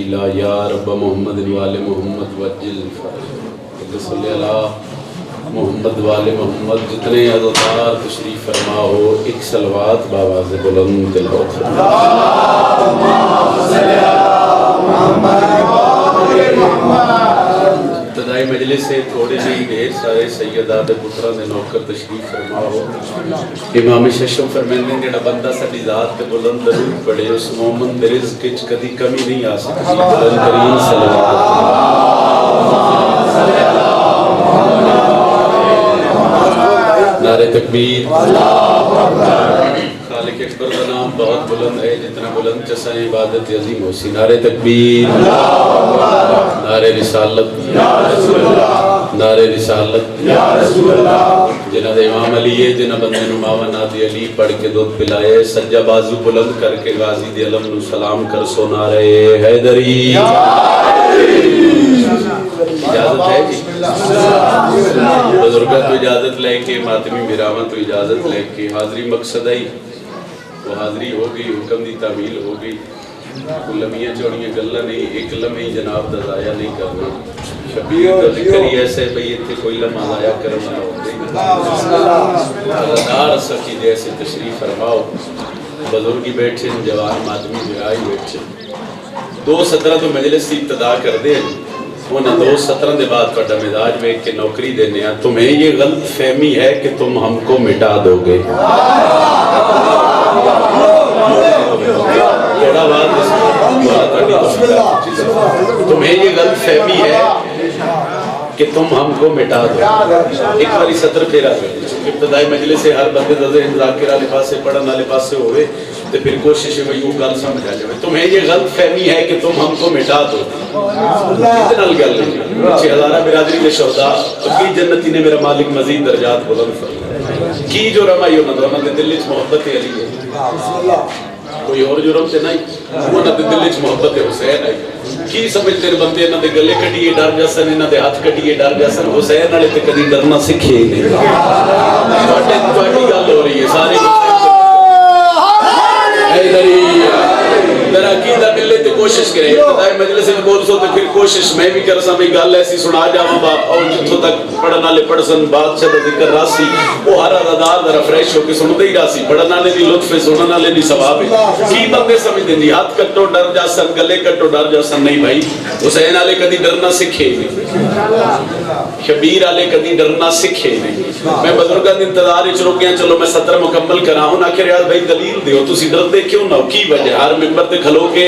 वसीला या रब मोहम्मद वाले मोहम्मद वजिल सल्ली अला मोहम्मद वाले मोहम्मद। जितने अज़ादार तशरीफ़ फरमा हो एक सलवात बावाज़ बुलंद तिलावत। इब्तिदाई मजलिस से थोड़े नहीं ढेर सारे सैयदा दे पुत्रा दे नौकर तशरीफ़ फरमा हो। इमाम शशम फरमाते जेड़ा बंदा साडी ज़ात ते बुलंद दरूद पढ़े उस मोमिन दे रिज़्क़ विच कदी कमी नहीं आ सकती। बुलंद तरीन सलवात। नारे तकबीर। खालिक अकबर का नाम बहुत बुलंद है, जितना बुलंद चसा इबादत अजीम होसी। नारे तकबीर। नारे रिसालत। नारे रिसालत। जिन्हां दे इमाम अली है, जिन्हां बंदे नूं मावा नादी अली पढ़ के दूध पिलाए, सज्जा बाजू बुलंद करके गाजी दे अलम नूं सलाम कर सो। नारे हैदरी। इजाजत है जी। बुजुर्गों तो इजाजत लेके, मातमी बिरामा तो इजाजत लेके हाजरी मकसद आई वो हाजरी हो गई, हुक्म की तामील हो गई। कोई लम्बियां चौड़ियां गल्लां नहीं, एक लम्हे ही जनाब दा ज़ाया नहीं करना। शबीर का जिक्र ही ऐसे भई इत्थे कोई लम्हा ज़ाया करना ना होंदे। अल्लाह सकी जैसे तशरीफ फरमाओ। बुजुर्ग बैठे, जवान मातमी बिराई बैठे। 2:17 तो मजलिस की इब्तिदा करते हैं। उन्हें 2:17 के बाद ਤੁਹਾਡਾ मिजाज वेख के नौकरी देने हैं। तुम्हें ये गलत फहमी है कि तुम हमको मिटा दोगे। तुम्हें ये गलत फहमी है कि तुम हमको मिटा दो। एक बारी सत्र फेरा इब्तिदाई मजलिस से हर बंदे ज़ाकिर वाले पासे पढ़ने वाले पासे होवे तो फिर कोशिश है भाई वो गल समझ आ जाए। तुम्हें ये गलत फहमी है कि तुम हमको मिटा दो। इतना गल नहीं। 6000 बिरादरी के शोहदा की जन्नती ने मेरा मालिक मजीद दर्जात बुलंद फरमाए। की जो रमाई उन्होंने दे दिल च मोहब्बत अली है, कोई और जुर्म से नहीं। उन्होंने दे दिल च मोहब्बत हुसैन है। की समझते हैं बंदे इन्हां दे गले कटिए डर जासन, इन्हां दे हाथ कटिए डर जासन। हुसैन वाले ते कदी डरना सीखे ही नहीं। तुहाडी गल हो रही है सारी अकीदा मिले तो कोशिश करे। मजलिस में बोल सो तो फिर कोशिश मैं भी कर सा गल ऐसी सुना जावा बाप और जिथों तक पढ़न वाले पढ़सन बादशाह दा जिक्र रासी वो हर अदादार जरा फ्रेश होके सुनते ही रासी। पढ़न वाले दी लुत्फ है, सुनन वाले दी सवाब है। की बंदे समझदे नहीं हाथ कट्टो डर जासन, गले कट्टो डर जासन। नहीं भाई, हुसैन वाले कदी डरना सीखे नहीं, शबीर वाले कदी डरना सीखे नहीं। मैं बुजुर्गां दे इंतजार विच रुकिया, चलो मैं सत्र मुकम्मल करा। उन्हां आखिया यार भाई दलील दियो, तुसी डरदे क्यों ना? की वजह? हर मिंबर ते खलो के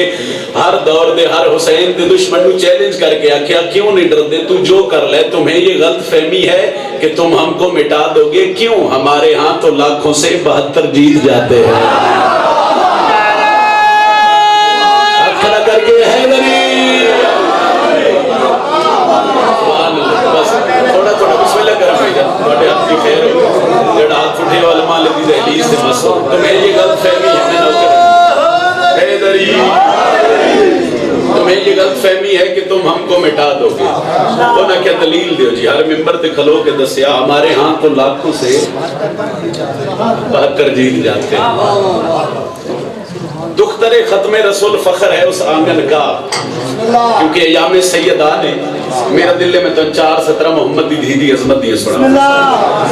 हर दौर दे हर हुसैन दे दुश्मन नूं चैलेंज करके आखिया क्यों नहीं डरदे? तू जो कर ले। तुम्हें ये गलत फहमी है कि तुम हमको मिटा दोगे। क्यों? हमारे यहाँ तो लाखों से 72 जीत जाते हैं। खड़ा करके हैदरी बस थोड़ा थोड़ा बिस्मिल्लाह कर भाई जान, ਤੁਹਾਡੇ हक की खैर हो। जेड़ा हाथ उठे वाला मालिक दी दहलीज से बस हो। तुम्हें ये गलत फहमी है मैं नौकर हैदरी, तुम्हें ये गलत फहमी है कि तुम हमको मिटा दोगे। तो ना क्या दलील दो जी? हर मिंबर ते खलो के दसिया हमारे यहाँ तो लाखों से 72 जीत जाते हैं। दुख्तरे खत्मे रसूल फख्र है उस आंगन का, क्योंकि अयाम सैयदा ने मेरा दिल में तो 4:17 मोहम्मद दी धी दी अजमत दी सुना।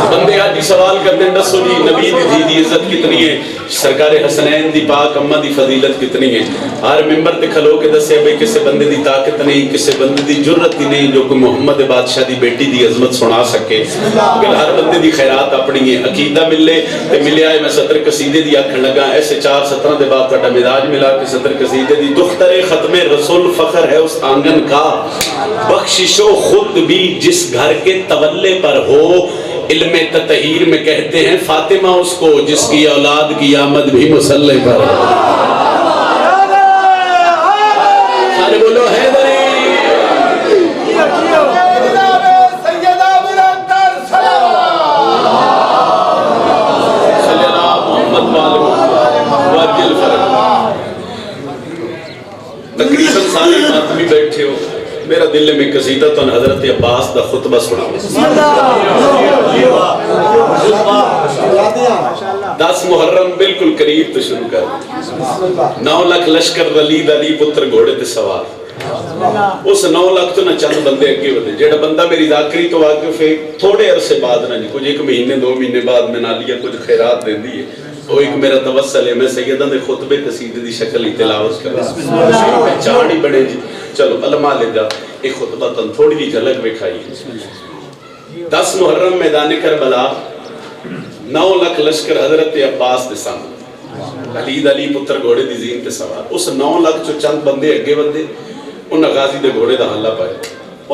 बंदे आज सवाल करते हैं दसो जी नबी दी धी दी इज्जत कितनी है, सरकार हसनैन दी पाक अम्मा दी फजीलत कितनी है। हर मिंबर ते खलो के दसे भाई किसी बंदे दी ताकत नहीं, किसी बंदे दी जुर्रत ही नहीं जो कोई मोहम्मद बादशाह दी बेटी दी अजमत सुना सके। हर बंदे दी खैरात अपनी है। अकीदा मिले ते मिले आए। मैं सत्र कसीदे दी आखण लगा ऐसे 4:17 के बाद ਤੁਹਾਡਾ मिजाज मिला के सत्र कसीदे दी दुख्तरे खत्मे रसूल फख्र है उस आंगन का, बख्शिशो खुद भी जिस घर के तवल्ले पर हो। इल्मे ततहीर में कहते हैं फातिमा उसको जिसकी औलाद की आमद भी मुसल्ले पर हो। सारे बोलो हैदरी। तकरीबन सारे आदमी बैठे हो। मेरा दिल में कसीदा तो हजरत अब्बास का खुतबा सुना। 10 मुहर्रम बिल्कुल करीब तो शुरू कर। 9 लाख लश्कर वलीद अली पुत्र घोड़े ते सवार। اس 9 लाख तो ना चंद बंदे अगे वधे जेड़ा बंदा मेरी ज़ाकरी तो वाकिफ है थोड़े अरसे बाद ना जी कुछ 1 महीने 2 महीने बाद मैं नालिया कुछ खैरात देंदी है वो एक मेरा तवस्सल है मैं सैयदां दे खुतबे कसीदे दी शक्ल ही तिलावत करा पहचान ही बने जी चलो अलमा ले जा एक खुतबा तन थोड़ी जी झलक विखाई 10 मुहर्रम मैदान करबला 9 लाख लश्कर हजरत अब्बास दे सामने अली पुत्र घोड़े दी जीन ते सवार उस 9 लाख चो चंद बंदे अगे वधे उन्हें गाजी दे घोड़े दा हल्ला पाया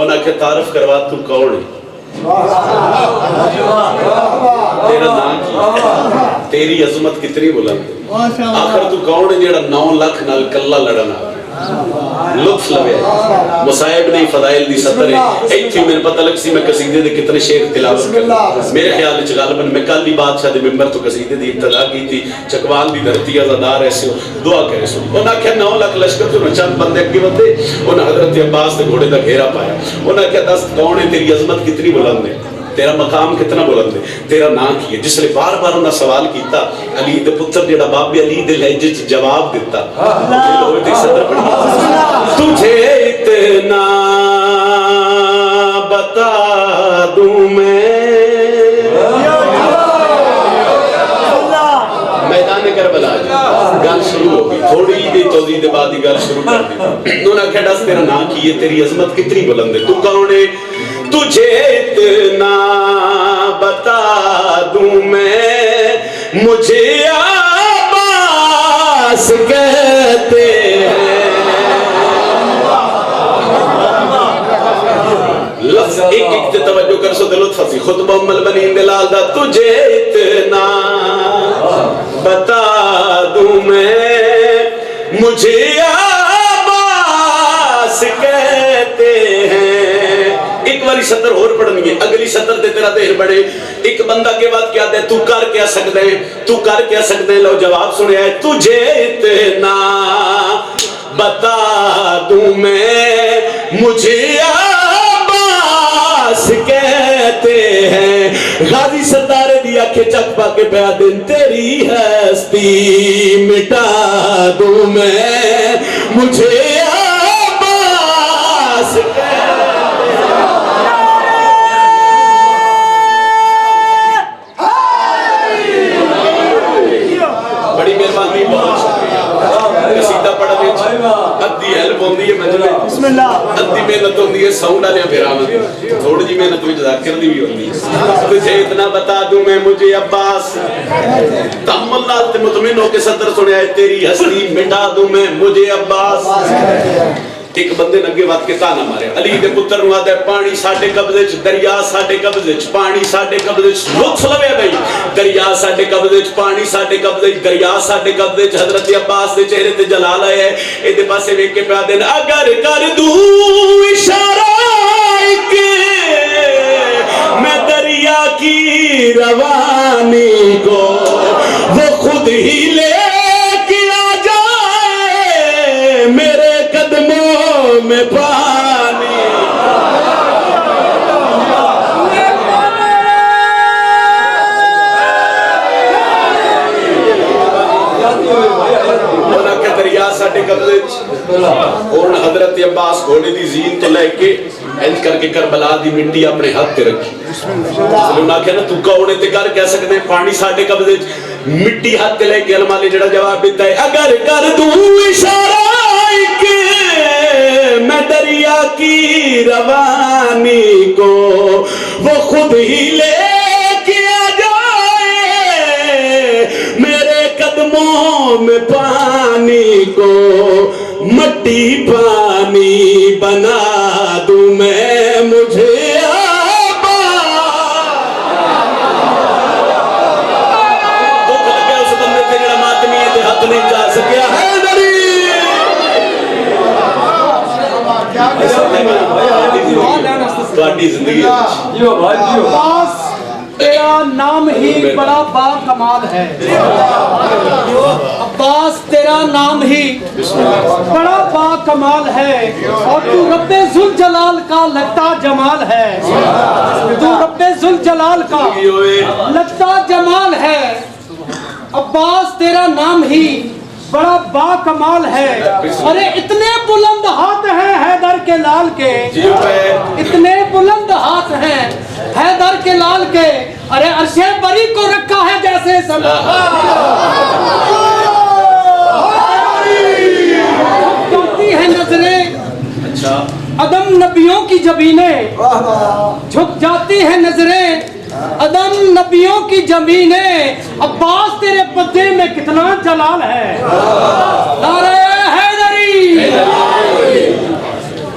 उन्हें आखे तारफ करवा तू कौन है तेरा नाम की तेरी अजमत कितनी बुलंद है आखिर तू कौन है जेड़ा 9 लाख नाल कल्ला लड़ना लुत्फ लवे मुसाइब नहीं फदाइल दी सतर है इत्थे मेरे पता लग सी मैं कसीदे दे कितने शेर तिलावत कर मेरे ख्याल विच गालिबन मैं कल ही बादशाह दे मिंबर तो कसीदे दी इब्तिदा की थी चकवाल दी धरती आजादार ऐसे दुआ करे सो उन्हें आख्या 9 लाख लश्कर तो चंद बंदे अगे वधे उन्हें हजरत अब्बास दे घोड़े दा घेरा पाया उन्हें आख्या दस कौन है तेरी अजमत कितनी बुलंद है तेरा मकाम कितना बुलंद है तेरा नाम की है जिसने बार बार उन्हें सवाल किया अली दे पुत्र जेड़ा बाबे अली दे लहजे च जवाब दिता होए ते सदर पढ़ी तुझे इतना बता दूं मैं मैदान करबला गल शुरू हो गई थोड़ी दी तौजीह दे बाद ही गल शुरू कर दी उन्होंने आख्या दस तेरा नाम की है तेरी अजमत कितनी बुलंद है तू कौन है तुझे इतना बता दूं मैं मुझे अब्बास कहते हैं लफ्ज़ एक एक ते तवज्जो कर सो दिल लुत्फ सी खुतबा उम्मुल बनीन दे लाल दा तुझे इतना बता दूं मैं मुझे अब्बास कहते हैं एक बारी सतर और पढ़नी है अगली सतर ते तेरा देर बड़े एक बंदा के बाद क्या दे तू कर क्या सकदा है तू कर क्या सकदा है लो जवाब सुनिया है तुझे इतना बता दूं मैं मुझे अब्बास कहते हैं गाजी सरदार दी आंखें चक पाके पया दिन तेरी हस्ती मिटा दूं मैं मुझे अब्बास बड़ी मेहरबानी बहुत शुक्रिया कसीदा पढ़ने अद्धी हेल्प होंदी है मंजले बिस्मिल्लाह अद्धी मेहनत होंदी है साउंड वाले फिरावन थोड़ी जी मेहनत विच जाकिर दी भी होंदी है तुझे इतना बता दूं मैं मुझे अब्बास तअम्मुल नाल ते मुतमिन होके सदर सुनिया है तेरी हस्ती मिटा दूं मैं मुझे अब्बास एक बंदे ने अगे वध के ताना मारे अली दे पुत्र नु आदा पानी साडे कब्जे च दरिया साडे कब्जे च पानी साडे कब्जे च लुत्फ लवे भाई दरिया साडे कब्जे च पानी साडे कब्जे च दरिया साडे कब्जे च हजरत अब्बास दे चेहरे ते जलाल आया है एदे पासे वेख के प्या दिन अगर कर दूं इशारा एक मैं दरिया की रवानी को वो खुद ही ले के आ जाए मेरे में पानी दरिया साडे कब्जे और हजरत अब्बास घोड़े दी जीन तो लेके इंज करके करबला दी मिट्टी अपने हाथ ते रखी उन्होंने आख्या ना तू कौन है ते कर कह सकदे पानी साडे कब्जे मिट्टी हाथ ते लेके अलमाली जेड़ा जवाब दिता है अगर कर दूं इशारा मैं दरिया की रवानी को वो खुद ही ले के आ जाए मेरे कदमों में पानी को मट्टी पानी बना दूं मैं मुझे दुख लगे उस बंदे ते जेड़ा मातमी ते हाथ नहीं जा सकिया है अब्बास तेरा नाम ही बड़ा बाकमाल है अब्बास तेरा नाम ही बड़ा बाकमाल है और तू रब्बे जुल जलाल का लगता जमाल है तू रब्बे जुल जलाल का लगता जमाल है अब्बास तेरा नाम ही बड़ा बाकमाल है अरे इतने बुलंद हाथ हैं के लाल के इतने बुलंद हाथ हैं हैदर के लाल के, अरे अर्शे बरी को रखा है जैसे झुकती है नजरें, अच्छा अदम नबियों की जबीनें, झुक जाती है नजरें अदम नबियों की जमीनें। अब्बास तेरे पद्दे में कितना जलाल है। नारे हैदरी।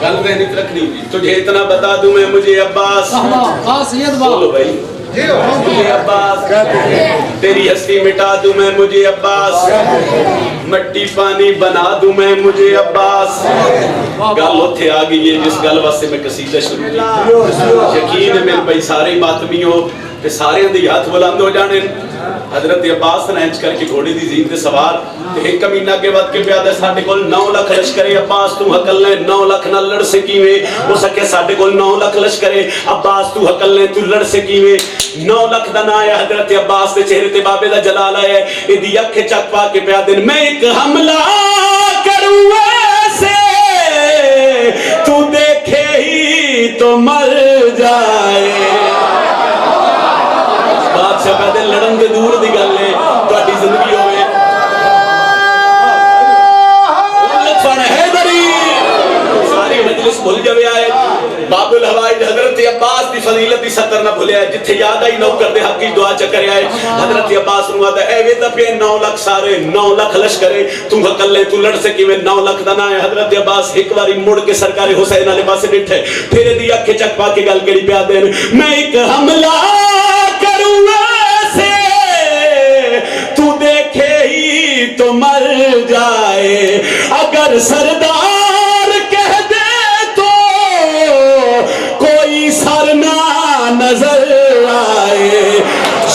गल नहीं रखनी, तुझे इतना बता दूं मैं, मुझे अब्बास बोलो भाई, मुझे अब्बास तेरी हस्ती मिटा दूं मैं, मुझे अब्बास मट्टी पानी बना दूं मैं, मुझे अब्बास। गल उत्थे आ गई है जिस गल वास्ते मैं कसीदा शुरू की। यकीन है मेरे भाई सारे मातमियों ते सारे दी हाथ बुलंद हो जाने। हजरत अब्बास ने इंज करके घोड़े दी जीन ते सवार ते एक कमीना के बाद के प्यादे साडे कोल 9 लाख लश्करे। अब्बास तू हकल ने 9 लाख नाल लड़ से कीवे हो सके, साडे कोल 9 लाख लश्करे। अब्बास तू हकल ने तू लड़ से कीवे। 9 लाख दा ना है हजरत अब्बास दे चेहरे ते बाबे दा जलाल है। इदी अख चक पा के प्यादे मैं एक हमला करूं ऐसे तू देखे ही तो मर जाए। बादशाह कहते लड़न दे दूर दी गल है, तुहाडी जिंदगी होवे लफन हैदरी सारी मजलिस भूल जावे आए। बाबुल हवाई हजरत अब्बास दी फजीलत दी सतर ना भुलिया, जिथे याद आई नौकर दे हक की दुआ चकर आए। हजरत अब्बास नु आदा ए वे ता पे 9 लाख सारे 9 लाख लश्करे तू हकले तू लड़ से किवे 9 लाख दा ना है। हजरत अब्बास एक बारी मुड़ के सरकार हुसैन वाले पासे बैठे, फिर दी अख चक पा के गल करी पिया देन मैं एक हमला करूं ऐसे तू देखे ही तो मर जाए। अगर सरदार कह दे तो कोई सर ना नजर आए।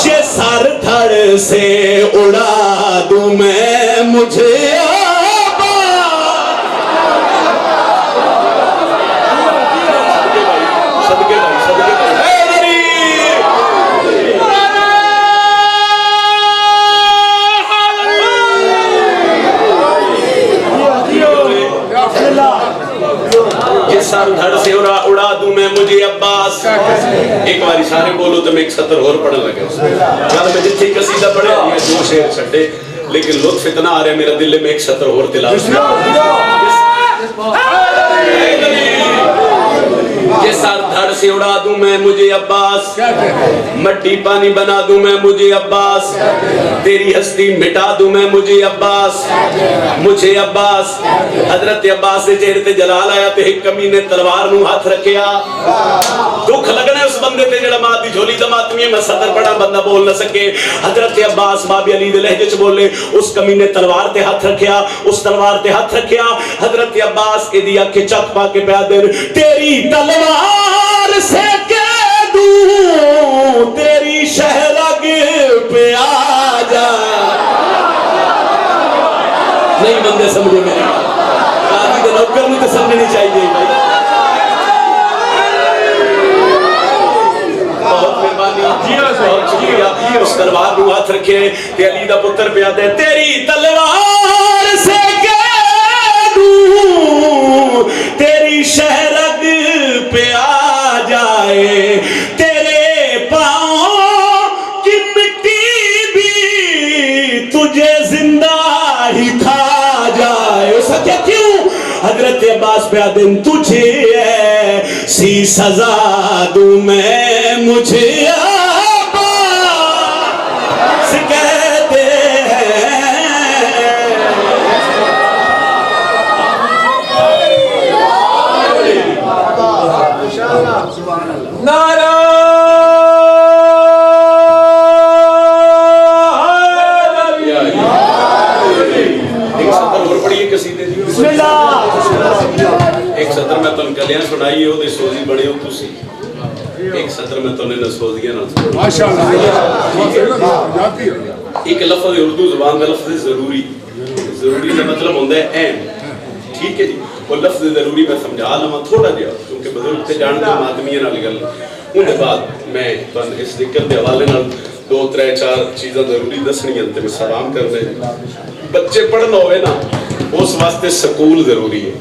ये सर धड़ से उड़ा दूं मैं, मुझे सर धड़ से उड़ा दूं मैं, मुझे अब्बास। एक बारी सारे बोलो तो मैं एक सतर और पढ़ने लगे। गल मैं जिथे कसीदा पढ़े मैं 2 शेर छड्डे, लेकिन लुत्फ इतना आ रहा है मेरा दिल में एक सतर और तिलावत। ये सर धड़ से उड़ा दूं मैं, मुझे अब्बास मट्टी पानी बना दूं मैं, मुझे अब्बास तेरी हस्ती मिटा दूं मैं, मुझे अब्बास मुझे अब्बास। हजरत अब्बास के चेहरे ते जलाल आया ते एक कमीने तलवार नू हाथ रखिया। दुख लगना उस बंदे ते जेड़ा मां दी झोली दा मातमी मैं सदर पड़ा बंदा बोल न सके। हजरत अब्बास बाबे अली दे लहजे च बोले, उस कमीने तलवार ते हाथ रखिया, उस तलवार ते हाथ रखिया। हजरत अब्बास एदी अख चक पा के प्या दे तेरी तलवार से कह दूं तेरी शहरग पे आ जा। नहीं बंदे समझे मेरी काजी दे नौकर में तो समझनी चाहिए भाई। बहुत मेहरबानी, बहुत शुक्रिया। उस तलवार को हाथ रखे ते अली दा पुत्र पिया दे तेरी तलवार से कह दूं तेरी शहरग पे आ जाए। तेरे पाँव की मिट्टी भी तुझे जिंदा ही खा जाए। सके क्यों हजरत अब्बास पे आदिन तुझे ऐसी सजा दूं मैं, मुझे अब्बास कहते हैं। नारा एक सदर मैं तुम गलियां सुनाई हो दे सोजी बने हो तुसी। एक सदर में तुमने नसोजियां ना माशाअल्लाह। एक लफ्ज़ उर्दू ज़ुबान का लफ्ज़ जरूरी, जरूरी का मतलब होता है अहम, ठीक है जी। वो लफ्ज़ जरूरी मैं समझा लवां थोड़ा जिहा क्योंकि बुजुर्ग ते जानदे मातमीआं नाल गल। उनके बाद मैं तुहानू इस जिक्र के हवाले नाल 2 3 4 चीज़ां जरूरी दसणियां ते मैं सलाम करदे। बच्चे पढ़ना होवे ना उस वास्ते स्कूल जरूरी है।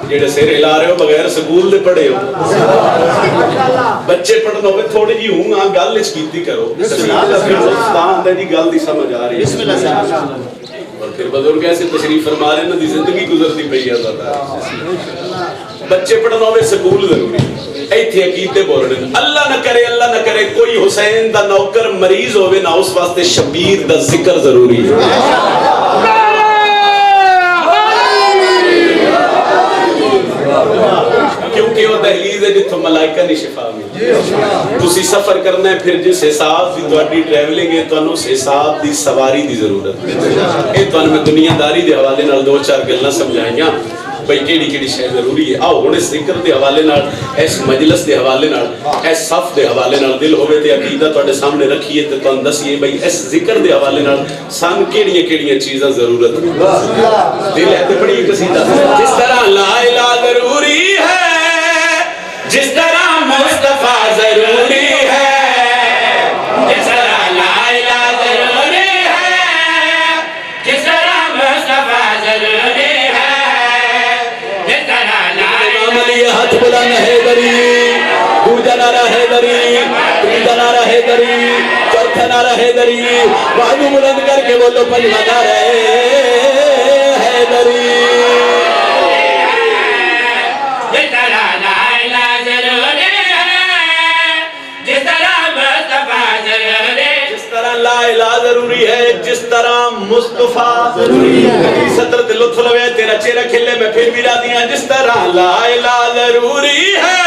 जेड़े सिर हिला रहे हो बगैर स्कूल दे पढ़े हो बच्चे पढ़न होवे थोड़ी जी हूं हां गल इच कीती करो हिंदुस्तान दी गल दी समझ आ रही है और फिर बुजुर्ग ऐसे तशरीफ फरमा रहे ना दी जिंदगी गुजरती पई है बच्चे पढ़न होवे स्कूल जरूरी ایتھے عقیدے بول رہے ہیں اللہ نہ کرے کوئی حسین دا نوکر مریض ہوئے نہ اس واسطے شبیر دا ذکر ضروری ہے کیونکہ وہ دہلیز ہے جتوں ملائکہ نے شفا میں تسی سفر کرنا ہے پھر جس حساب دی تواڈی ٹریولنگ ہے تانوں اس حساب دی سواری دی ضرورت ہے اے تانوں میں دنیا داری دے حوالے نال دو چار گلاں سمجھائیاں بھئی کیڑی شے ضروری ہے آؤ ہن اس ذکر دے حوالے نال اس مجلس دے حوالے نال اس صف دے حوالے نال دل ہوے تے عقیدہ تواڈے سامنے رکھیے تے تانوں دسیے بھئی اس ذکر دے حوالے نال سان کیڑیاں چیزاں ضرورت دل ہے تے بڑی قصیدہ جس طرح لا الہ ضروری ہے جس طرح مصطفیٰ ضروری ہے جس طرح لا الہ ضروری ہے جس طرح مصطفیٰ ضروری ہاتھ بلانا ہے دری دوجا نعرہ ہے دری تیجا نعرہ ہے دری چوتھا نعرہ ہے دری بازو بلند کر کے بولو پنجواں نعرہ ہے دری جس طرح لا الہ ضروری ہے جس طرح مصطفیٰ ضروری جس طرح لا الہ ضروری ہے جس طرح مصطفیٰ ضروری ہے صدر دل لطف لوے تیرا چہرہ کھلے میں پھر بھی راضیاں جس طرح لا الہ ضروری ہے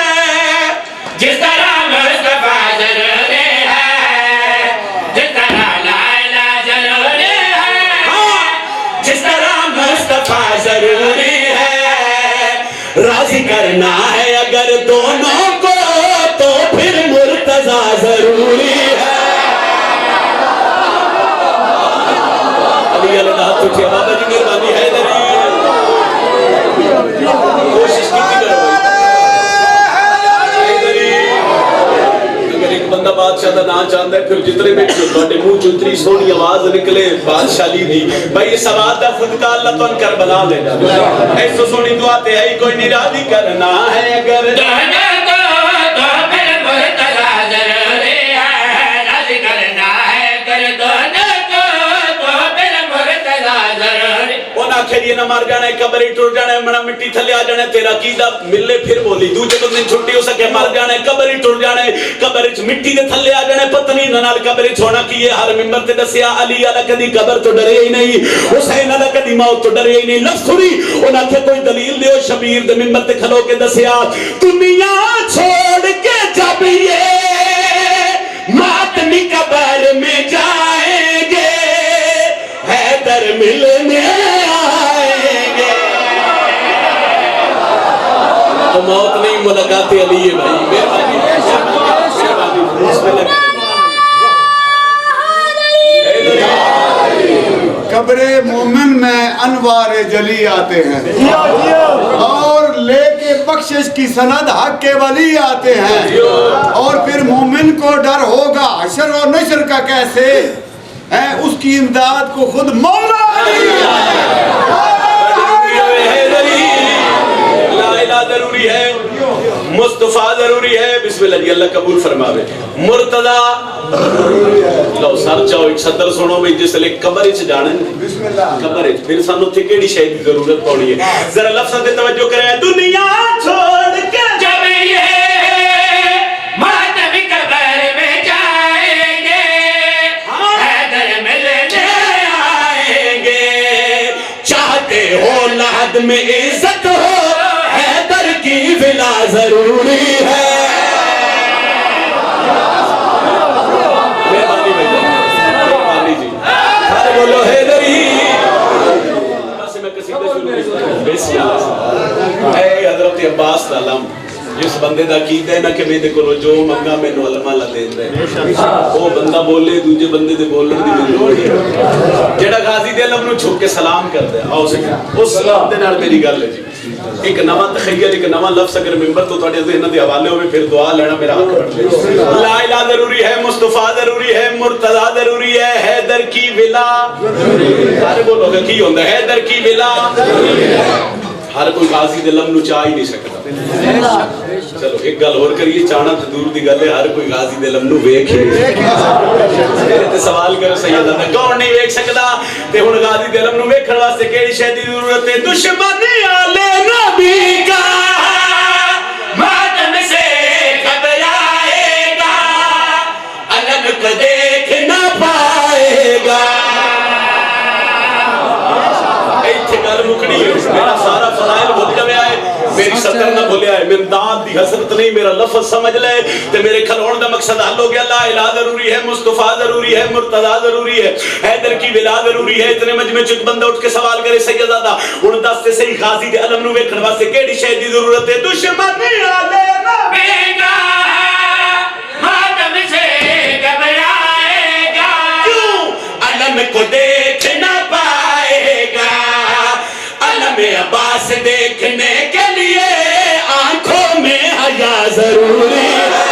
جس طرح مصطفیٰ ضروری ہے جس طرح لا الہ ضروری ہے جس طرح مصطفیٰ ضروری ہے راضی کرنا ہے اگر دونوں کو تو پھر مرتضیٰ ضروری ہے علی اللہ تجھے بابا جی مہربانی ہے کوشش کی کرو اگر ایک بندہ بادشاہ دا نام چاہتا ہے پھر جتنے میں تواڈے منہ چوں اتنی سونی آواز نکلے بادشاہی دی بھائی اس آواز دا صدقہ اللہ تن کربلا لے جا ایسو سونی دعا تے ہے کوئی نہیں راضی کرنا ہے اگر تو پھر مرتضیٰ ضروری ہے راضی کرنا ہے اگر آخر یہ نہ مر جانا ہے قبر ہی ٹر جانا ہے منا مٹی تھلے آ جانا ہے تیرا عقیدہ ملے پھر بولی دوجے بندے چھٹی ہو سکے مر جانا ہے قبر ہی ٹر جانا ہے قبر وچ مٹی دے تھلے آ جانا ہے پتنی نال قبر وچ ہونا کی ہے ہر منبر تے دسیا علی والا کدی قبر تو ڈرے ہی نہیں حسین والا کدی موت تو ڈرے ہی نہیں لفظ سنی انہاں کہ کوئی دلیل دیو شبیر دے منبر تے کھلو کے دسیا دنیا چھوڑ کے جب یہ ماتمی قبر میں جائیں گے حیدر ملنے موت نہیں ملاقات علی ہے بھائی قبر مومن میں انوار جلی آتے ہیں اور لے کے بخشش کی سند حق کے ولی آتے ہیں اور پھر مومن کو ڈر ہوگا حشر و نشر کا کیسے اس کی امداد کو خود مولا ضروری ہے مصطفیٰ ضروری ہے بسم اللہ جی اللہ قبول فرماوے مرتضیٰ لو سر چاہو ایک صدر سنو بھئی جس لئے قبر اچھ جانے قبر اچھ پھر سانو تھے کیڑی شہید ضرورت پڑی ہے ذرا لفظ دے توجہ کریں دنیا چھوڑ کے جب یہ ماتمی قبر میں جائیں گے حیدر ملنے آئیں گے چاہتے ہو لحد میں عزت ہو حیدر کی ولا ضروری ہے مہربانی جی سارے بولو حیدری بس میں قصیدہ شروع اے حضرت عباس دا علم جس بندے دا عقیدہ ہے نا کہ میں دیکھو جو منگا میں نو علماء لا دین دے وہ بندہ بولے دوجے بندے دے بولن دی میں لوڑ ہے جڑا غازی دے علم نو چھپ کے سلام کر دے آؤ سے اس سلام دے نال میری گل ہے جی ایک نواں تخیل ایک نواں لفظ اگر ممبر تو تواڈے ذہن دے حوالے ہوے پھر دعا لینا میرا حق بن لے لا الہ ضروری ہے مصطفیٰ ضروری ہے مرتضیٰ ضروری ہے حیدر کی ولا سارے بولو گے کی ہوندا ہے حیدر کی ولا ہر کوئی غازی دے لم نو چاہ ہی نہیں سکتا چلو ایک گل اور کریے چاہنا تو دور دی گل ہے ہر کوئی غازی دے لم نو ویکھ ہی نہیں میرے تے سوال کرو سیدہ تے کون نہیں ویکھ سکدا تے ہن غازی دے لم نو ویکھن واسطے کیڑی شے دی ضرورت ہے دشمن والے نبی کا ماتم سے گھبرائے گا علم کو دیکھ نہ پائے گا میرا سارا فضائل بھول جایا ہے میری سطر نہ بھولیا ہے میں داد دی حسرت نہیں میرا لفظ سمجھ لے تے میرے کھلون دا مقصد حل ہو گیا لا الہ ضروری ہے مصطفیٰ ضروری ہے مرتضی ضروری ہے حیدر کی ولا ضروری ہے اتنے مجمع چ بندہ اٹھ کے سوال کرے سیدزادہ ہن دس تے صحیح غازی دے علم نو ویکھن واسطے کیڑی شے دی ضرورت ہے دشمن والے نبی کا ماتم سے گھبرائے گا کیوں علم کو دیکھ نہ پائے گا علم عباس دیکھنے کے لیے آنکھوں میں حیا ضروری ہے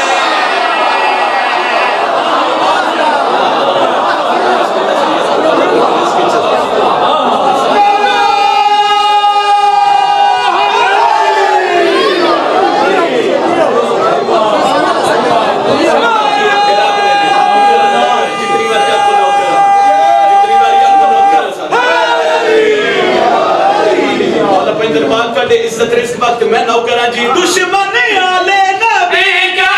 عزت رزق وقت میں نوکران جی دشمن والے نبی کا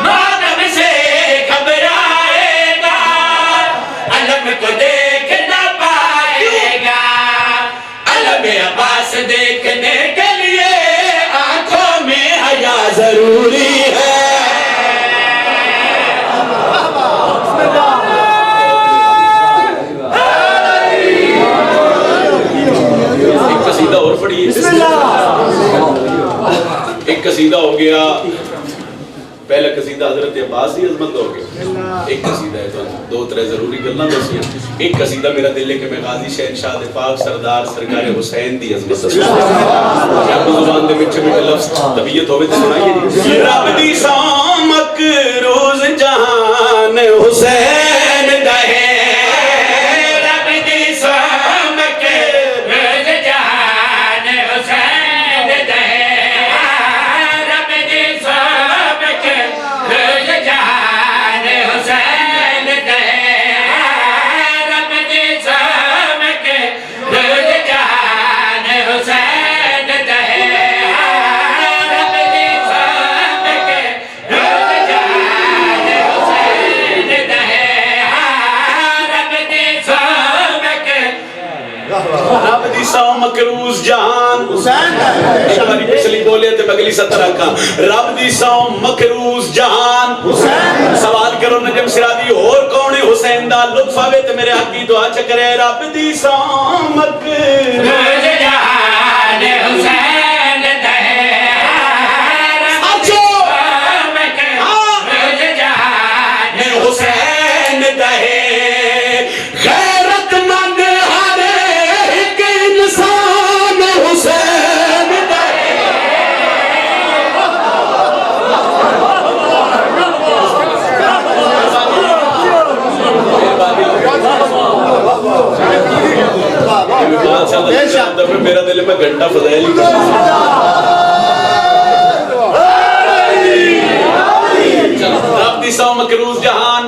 ماتم سے گھبرائے گا علم کو دیکھ نہ پائے گا علم عباس دیکھنے کے لیے آنکھوں میں حیا ضروری ہے قصیدہ اور پڑھیے ایک قصیدہ ہو گیا پہلا قصیدہ حضرت عباس دی عظمت ہو گیا ایک قصیدہ ہے تو دو ترے ضروری گلنا دسیاں ایک قصیدہ میرا دل ہے کہ میں غازی شہنشاہ پاک سردار سرکار حسین دی عظمت کیا کو زبان دے مٹھے مٹھے لفظ طبیعت ہوئے تو سنائیے رب دی سامک روز جہان حسین دہے مکروز جہان ایک باری پچھلی بولے تھے بگلی ستر رکھا رب دی سو مکروز جہان سوال کرو نجم سرادی اور کون ہے حسین دا لطف آوے تو میرے حق کی دعا چکرے رب دی سو مکروز جہان حسین دہے حسین دہے میرا دل میں گھنٹہ فضائل رب دی سو مکروز جہان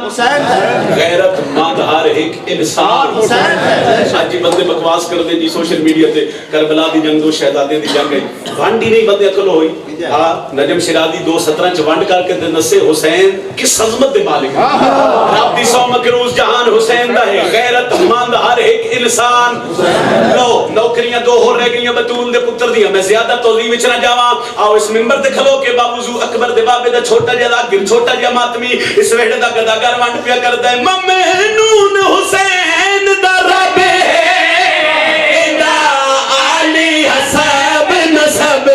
غیرت مند ہر ایک انسان آج جی بندے بکواس کر دیں جی سوشل میڈیا تے کربلا دی جنگ دو شہزادیاں دی جنگ گئی وانڈ ہی نہیں بندے اکل ہوئی نجم شرادی 2:17 وانڈ کر کے نسے حسین کس عظمت دے مالک رب دی سو مکروز جہان حسین دا ہے غیرت مند ہر ایک انسان لو نوکریاں دو ہو رہ گئیاں بطول دے پتر دیاں میں زیادہ توضیح وچ نہ جاواں آؤ اس منبر تے کھلو کے بابوزو اکبر دے بابے دا چھوٹا جا لاگر چھوٹا جا ماتمی اس ویڑ دا گداگر وانڈ پیا کر دے ممنون حسین دا رب ہے دا علی حساب نسب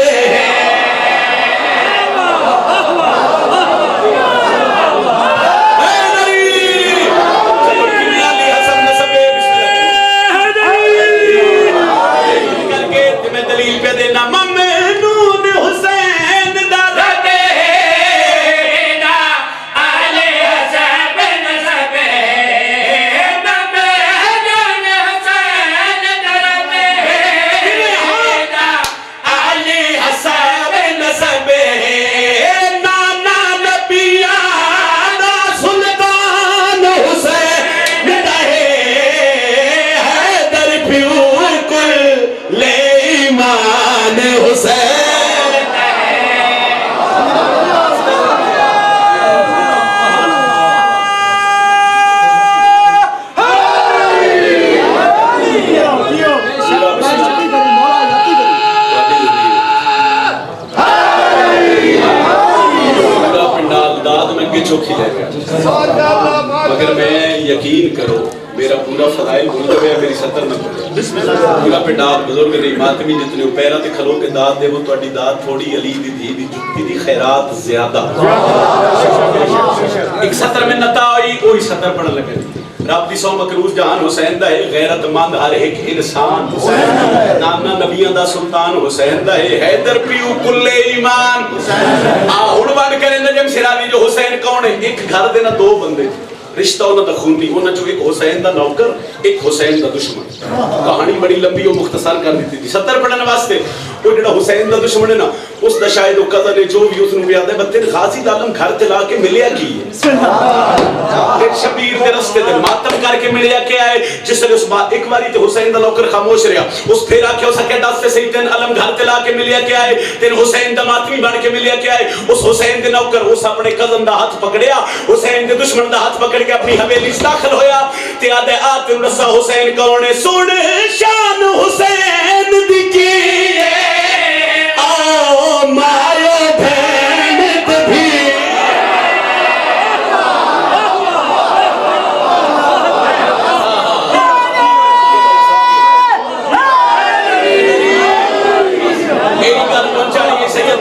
پورا فضائل بھول گئے میری 70 نمبر پورا پہ ڈاک بزرگ نہیں ماتمی جتنے پیرا تے کھلو کے داد دے وہ تواڈی داد تھوڑی علی دی دھی دی جتی دی خیرات زیادہ ایک 70 میں نتا ہوئی کوئی 70 پڑھ لگے رب دی سو مکروز جہان حسین دا ہے غیرت مند ہر ایک انسان نانا نبیاں دا سلطان حسین دا ہے حیدر پیو کل ایمان ہن بن کرے نجم سراوی جو حسین کون ہے ایک گھر دے نہ دو بندے رشتہ انہوں دا خونی انہوں جو ایک حسین دا نوکر ایک حسین دا دشمن کہانی بڑی لمبی و مختصر کر دیتی تھی 70 پڑھنے واسطے وہ جڑا حسین دا دشمن ہے نا اس دا شاید وہ قدر ہے جو بھی اس نے بھی آتا ہے بطر غازی دالم گھر تلا کے ملیا کی ہے ایک شبیر دے رستے دے ماتم کر کے ملیا کے آئے جس نے اس بات ایک باری تے حسین دا نوکر خاموش رہا اس پھر آکے اس کے دست سے صحیح تین علم گھر تلا کے ملیا کے آئے تین حسین دا ماتمی بڑھ کے ملیا کے آئے اس حسین دے نوکر اس اپنے قدم دا ہاتھ پکڑیا حسین دے دشمن دا ہاتھ پکڑ کے اپنی حویلی داخل ہویا تے آدھے آتے رسا حسین کون سن شان حسین دی کی آؤ مارو بھینت بھی ایک گل پہنچائیے سید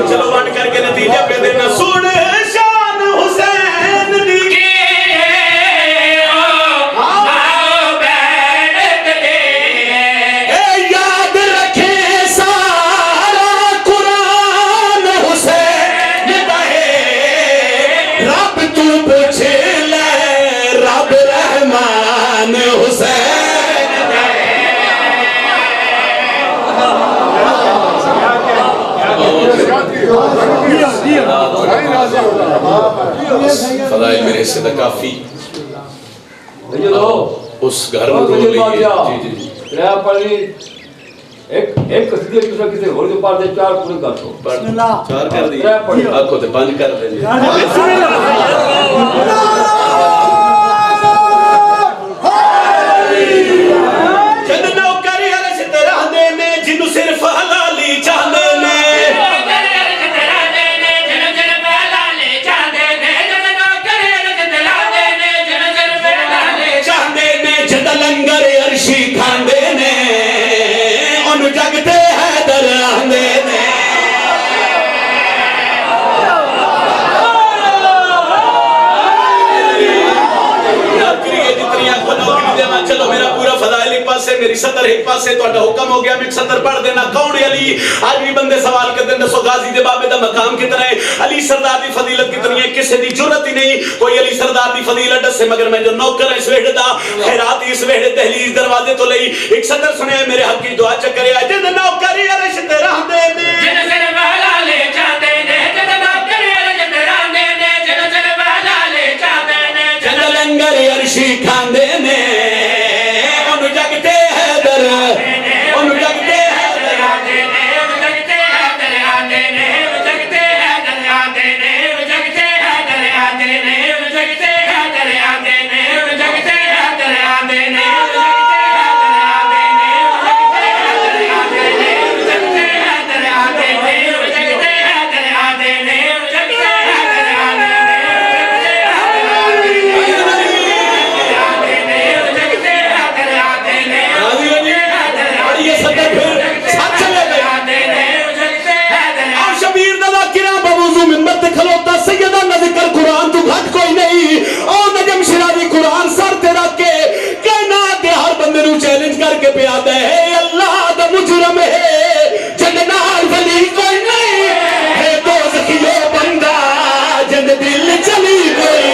چلو ونڈ کر کے نتیجہ پہ دینا سن شان حسین دی کی یاد رکھے سارا قرآن حسین دا ہے رب تو پوچھ لے رب رحمان حسین دا فضائل میرے حصے دا کافی اس گھر میں رو لئیے جی جی رہا پڑھنی ایک قصیدے کسا کسی اور کے پاس دے 4 پورے کر دو بسم اللہ 4 کر دی آنکھوں تے 5 کر دیں جن نوکری عرش تیرا دینے جنو صرف حلالی چاہنے لنگر عرشی کھاندے نے انہوں جگتے حیدر آندے نے چلو میرا پورا فضائل ایک پاس سے میری 70 ایک پاس سے تو حکم ہو گیا میں 70 پڑھ دینا کون علی آج بھی بندے سوال کرتے ہیں سو غازی دے بابے دا مقام کتنا ہے علی سردار دی فضیلت کتنی ہے کسی دی جرت ہی نہیں کوئی علی سردار دی فضیلت سے مگر میں جو نوکر ہے اس ویڑ دا خیرات اس ویڑ دہلیز دروازے تو لئی ایک 70 سنے میرے حق کی دعا چکرے آئے جن نوکری عرش تیرا دے نے جن سر بہلا لے جاتے نے جن نوکری عرش تیرا دے نے جن سر بہلا لے جاتے نے جن لنگر عرشی کھاندے نے چیلنج کر کے پہ آتا ہے اللہ دا مجرم ہے جنال ولی کوئی نہیں ہے دوزخیو بندہ جن دل چلی گئی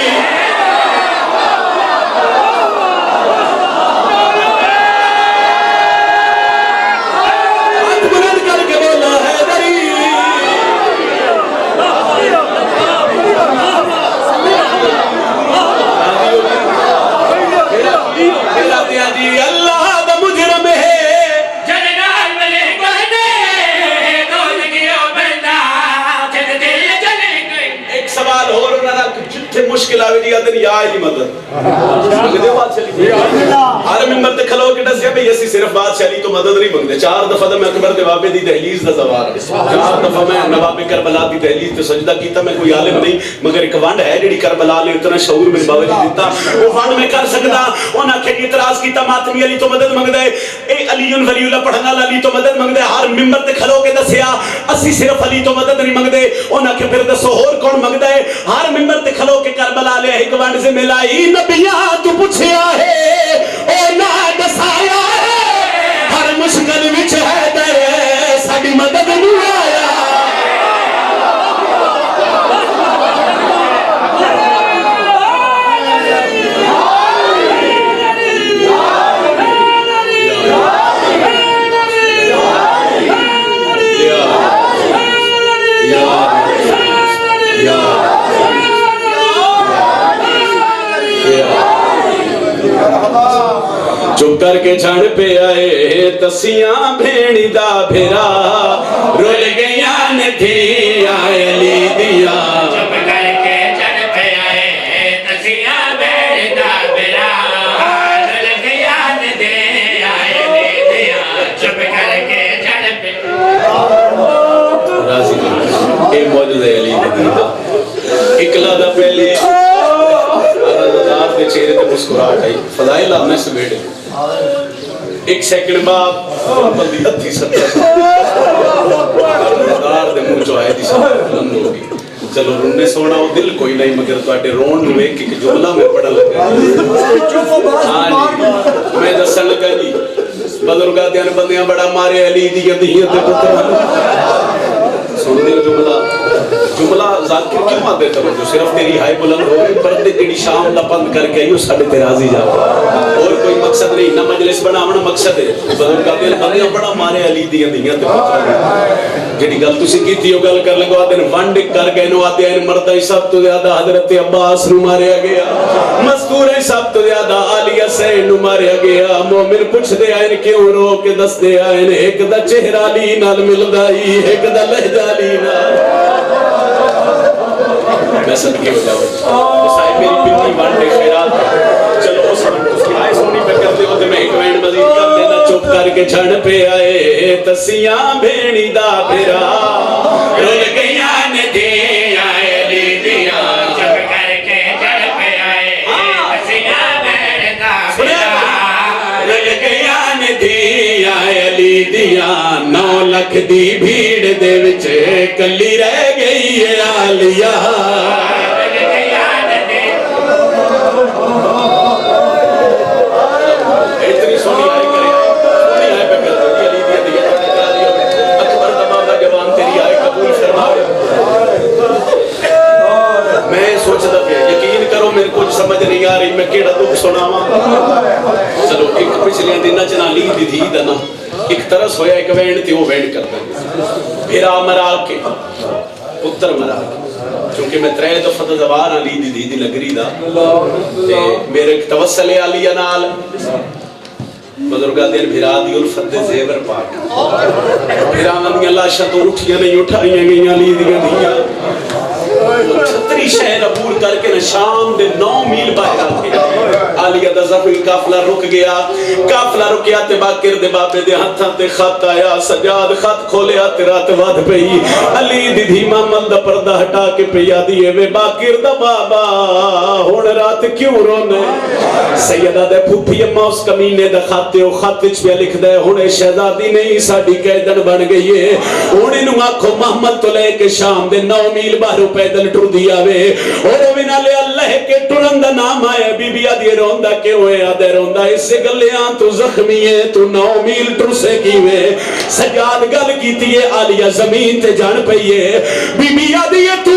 ہاتھ بلند کر کے بولا ہے دری اللہ دا مجرم ہے جنال ولی کوئی نہیں دوزخیو بندہ جن دل چلی گئی ایک سوال اور انہاں جتھے مشکل آوے جی آدھر یا علی مدد مگدے بات چلی ہر ممبر تے کھلو کے دسیا بھئی اسی صرف بادشاہ علی تو مدد نہیں منگتے 4 دفعہ میں اکبر دے بابے دی دہلیز دا زوار 4 دفعہ میں نواب کربلا دی دہلیز تے سجدہ کیتا میں کوئی عالم نہیں مگر ایک ونڈ ہے جڑی کربلا نے اتنا شعور میرے بابا جی دیتا وہ ونڈ میں کر سکدا انہاں کہ اعتراض کیتا ماتمی علی تو مدد منگدا ہے اے علی ولی اللہ پڑھن والا علی تو مدد منگدا ہے ہر منبر تے کھلو کے دسیا اسی صرف علی تو مدد نہیں منگدے انہاں کہ پھر دسو ہور کون منگدا ہے ہر منبر تے کھلو کے کربلا لے ایک ونڈ سے ملائی نبیاں تو پوچھیا ہے او نہ دسایا ہر مشکل وچ ہے در ساڈی مدد نو آیا چپ کر کے چھڑ پہ آئے تسیاں بھیڑی دا بھیرا رول گیاں نے تھی آئے لی دیا چپ کر کے چھڑ پہ آئے تسیاں بھیڑی دا بھیرا رول گیاں نے تھی آئے لی دیا چپ کر کے چھڑ پہ راضی اے موجود ہے علی دیدہ اکلا دا پہلے کے چہرے تے مسکراہٹ آئی فضائل آپ میں سے بیٹھے ایک سیکنڈ بعد بندی ہتھی ستر دار دے منہ جو آئے دی سب بلند ہوگی چلو رونے سونا ہو دل کوئی نہیں مگر تو آٹے رون ہوئے کہ جملہ میں پڑھا لگا میں دسن لگا جی بزرگاں دیاں بندیاں بڑا مارے علی دی اندیاں تے پتر سن دل جملہ ذاکر کیوں آتے توجہ صرف تیری ہائی بلند ہو گئی پردے تیری شام لپند کر کے آئیو ساڑھے تیرے راضی جاؤ اور کوئی مقصد نہیں نہ مجلس بنا ہونا مقصد ہے بزرگاں دل بندیاں بڑا مارے علی دی اندیاں تے پتر جڑی گل تسی کیتی ہو گل کر لگو آدھے ونڈ کر گئے نو آدھے ہیں مردہ سب تو زیادہ حضرت عباس نو ماریا گیا مذکور ہے سب تو زیادہ علی حسین نو ماریا گیا مومن پوچھ دے آئین کیوں رو کے دس دے آئین ایک دا چہرہ علی نال مل دائی ایک دا لہجہ علی نال میں صدقے ہو جاؤں صاحب میری پنی وانٹے خیرات چلو اس وقت آئے سونی پہ کرتے ہوتے میں ایک وینڈ مزید کر دینا چپ کر کے چھڑ پہ آئے تسیاں بھیڑی دا بھیرا رول گیاں نے دی آئے لی دیا چپ کر کے چھڑ پہ آئے تسیاں بھیڑی دا بھیرا رول گیاں نے دی آئے لی دیا 9 لکھ دی بھیڑ دے وچے کلی رہ گئی ہے آلیہ اتنی سونی آئی کرے سونی آئی پہ کرتے علی دیا دیا اکبر دماغہ جوان تیری آئی قبول فرمائے میں سوچتا پہ یقین کرو میرے کچھ سمجھ نہیں آ رہی میں کیڑا دکھ سنا چلو ایک پچھلے دن چنا لی دی تھی دنا ایک ترس ہویا ایک وینڈ تھی وہ وینڈ کرتا بھیرا مرا کے پتر مرا کے چونکہ میں 3 دفعہ زبان علی دی دی لگ رہی دا میرے توسل علی نال بزرگاں دین بھیرا دی الفت دے زیور پاک بھیرا من اللہ شتو اٹھیاں نہیں اٹھائیاں گئیاں علی دیاں دیاں چھتری شہر عبور کر کے شام دے 9 میل باہر آتے آلیہ دا زخمی کافلہ رک گیا کافلہ رکیا تے باکر دے بابے دے ہتھاں تے خط آیا سجاد خط کھولیا تے رات واد پئی علی دی دھیما مند پردہ ہٹا کے پیا دیئے وے باکر دا بابا ہون رات کیوں رونے سیدہ دے پھوپھی اماں اس کمینے دا خاتے او خاتچ پہ لکھ دے ہونے شہزادی نہیں ساڑی قیدن بن گئی ہے ہونے نو آنکھو محمد تو لے کے شام دے 9 میل باہروں پیدل ٹر دیا وے اور وینا لے اللہ کے ٹرن دا نام آئے بی بی آدھی روندہ کے ہوئے آدھے روندہ اس سے گلیاں تو زخمی ہے تو 9 میل ٹر سے کی وے سجاد گل کی تیے آلیہ زمین تے جان پئیے بی بی آدھی تو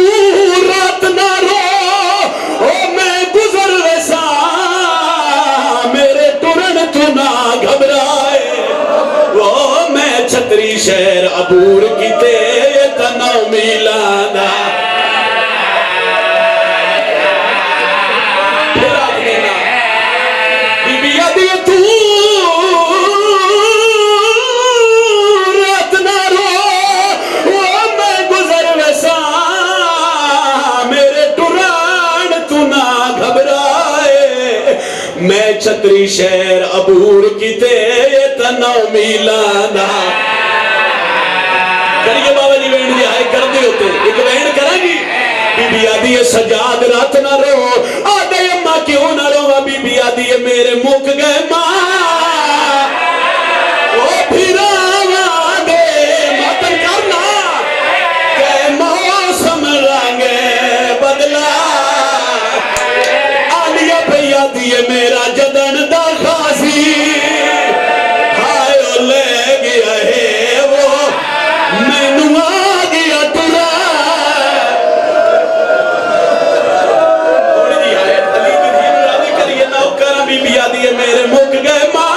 رات نہ رو او میں گزر ویسا میرے ٹرن تو نہ گھبرائے وہ میں چھتری شہر عبور کی تے تا 9 میلانا میں چھتری شہر عبور کی تے 9 मीलां करिए बाबा जी बैंड जी आए कर दे होते एक बैंड करेंगी बीबी आदि है सजाद रात ना रो आदे अम्मा क्यों ना रोवा बीबी आदि है मेरे मुक गए मां ओ फिरावा दे मातन करना के मौसम रंगे बदला आलिया भैया दी है मेरा जदन दा खासी हाय ओ ले गया है वो मैनू आ गया तुरा थोड़ी जी आए अली दी धी राजी करिए नौकर बीबी आदि है मेरे मुक गए मां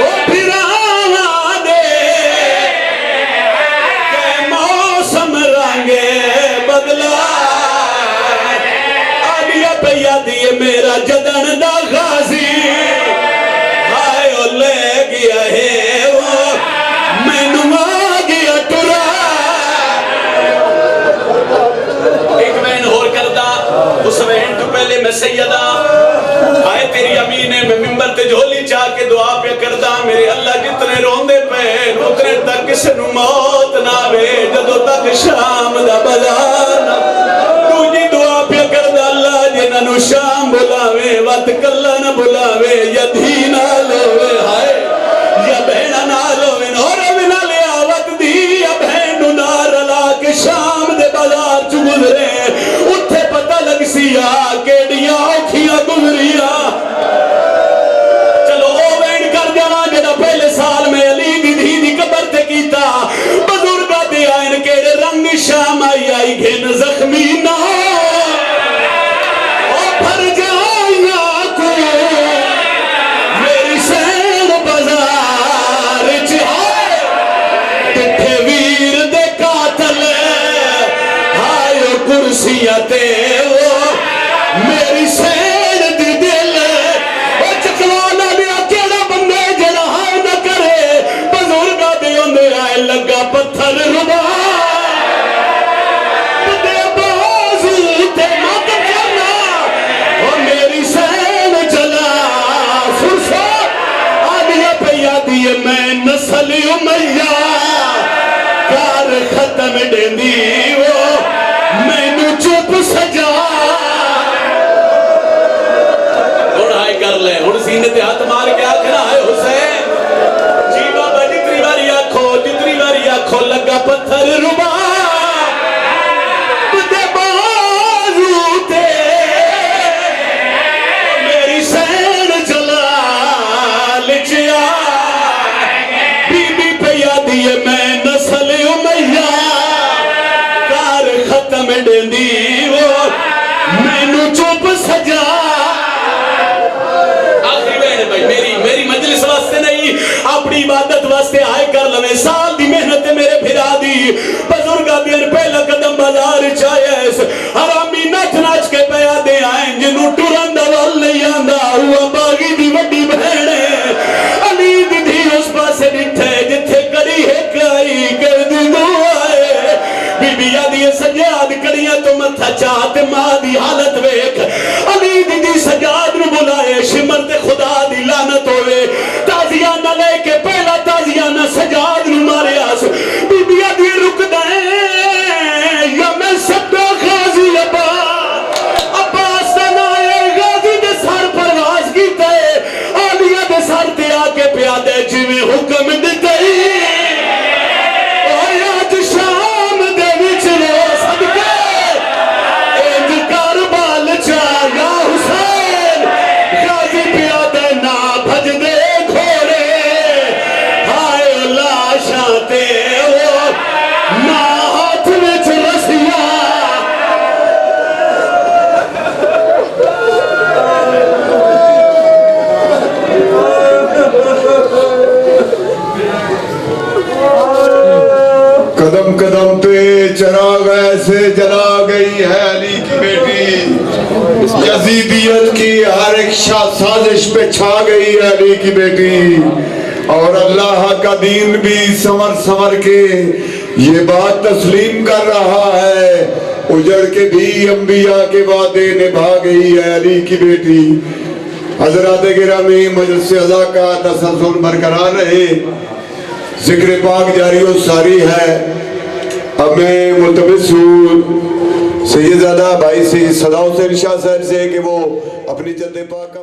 ओ फिरावा दे के मौसम रंगे बदला आलिया भैया दी है मेरा जदन दा खासी हाय ओ ले गया है वो मैनू आ गया तुरा एक मैन होर करदा उस वैन तो पहले मैं सैयदा आए तेरी अमी ने मैं मिंबर ते झोली चाह के दुआ पे करदा मेरे अल्लाह जितने रोंदे पे उतने तक किस नू मौत ना वे जदों तक शाम दा बाजार ना दूजी दुआ पे करदा अल्लाह जिन्हां नू शाम बुलावे वत कल्ला ना बुलावे या धी ना लोवे हाय या बहना ना लोवे और बिना लियावत दी या बहन नू ना रला के शाम दे बाजार च गुजरे उत्थे पता लग सिया केड़ियां औखियां गुजरिया चलो ओ वेंड कर जाना जेड़ा पहले साल में अली दी धी दी कबर ते कीता बुजुर्गां दे आइन केड़े रंग शाम आई आई घिन जख्मी ना ओ भर जाइया को मेरी सैन बाजार च हाय तिथे वीर दे कातल हाय ओ कुर्सियां ते ओ मेरी सैन दी दिल ओ चकवाना दिया केड़ा बंदे जेड़ा हाय ना करे बुजुर्गां दे ओंदे आए लगा पत्थर रुबा ते बाजू ते मत करना ओ मेरी सैन जला फुरसा आलिया भैया दी मैं नस्ल उमैया कार खत्म डेंदी वो मैनू चुप सजा हुण हाय कर ले हुण सीने ते हाथ मार के आखना हाय हुसैन जी बाबा जितनी बारी आखो लगा पत्थर रुबा ते बाजू ते मेरी सैन जला लिचिया बीबी भैया दी मैं नस्ल उमैया कार खत्म डेंदी वो मैनू चुप सजा आखिरी बहन भाई मेरी मजलिस वास्ते नहीं अपनी इबादत वास्ते आए कर लवे साल दी मेहनत मेरे फिरा दी बुजुर्गां दी पहला कदम बाजार च आया हरामी नच नच के पिया दे आए जिन्नू टुरन दा वल नहीं आंदा हुआ बागी दी वड्डी बहन अली दी धी उस पासे डिठे जिथे करी हिक आई कर दी दुआए बीबी आदि सजाद कड़ियां तो मथा चाहते मां दी हालत वेख अली दी धी सजाद नू बुलाए शिमर ते खुदा दी लानत होवे ताजिया ना लेके पहला ताजिया ना सजाद नू मारिया बीबी आदि रुकदा है या मैं सदा गाजी अब्बास दा नाए गाजी दे सर परवाज कीता है आलिया दे सर ते आके पिया दे जिवें हुक्म दित्ता आज शाम दे विच रो सदके इंज कर बाल चा या हुसैन गाजी पिया दे ना भजदे घोड़े हाय लाशां ते ना हाथ विच रसिया कदम कदम पे चराग ऐसे जला गई है अली की बेटी यजीदियत की हर एक साजिश पे छा गई है अली की बेटी और अल्लाह का दीन भी समर समर के ये बात तस्लीम कर रहा है उजड़ के भी अंबिया के वादे निभा गई है अली की बेटी حضرات گرامی مجلس اعضاء کا تسلسل برقرار رہے، ذکر پاک جاری و ساری ہے۔ اب میں ملتمس ہوں سید زادہ بھائی سے صدا حسین شاہ صاحب سے کہ وہ اپنی جلد پاک کا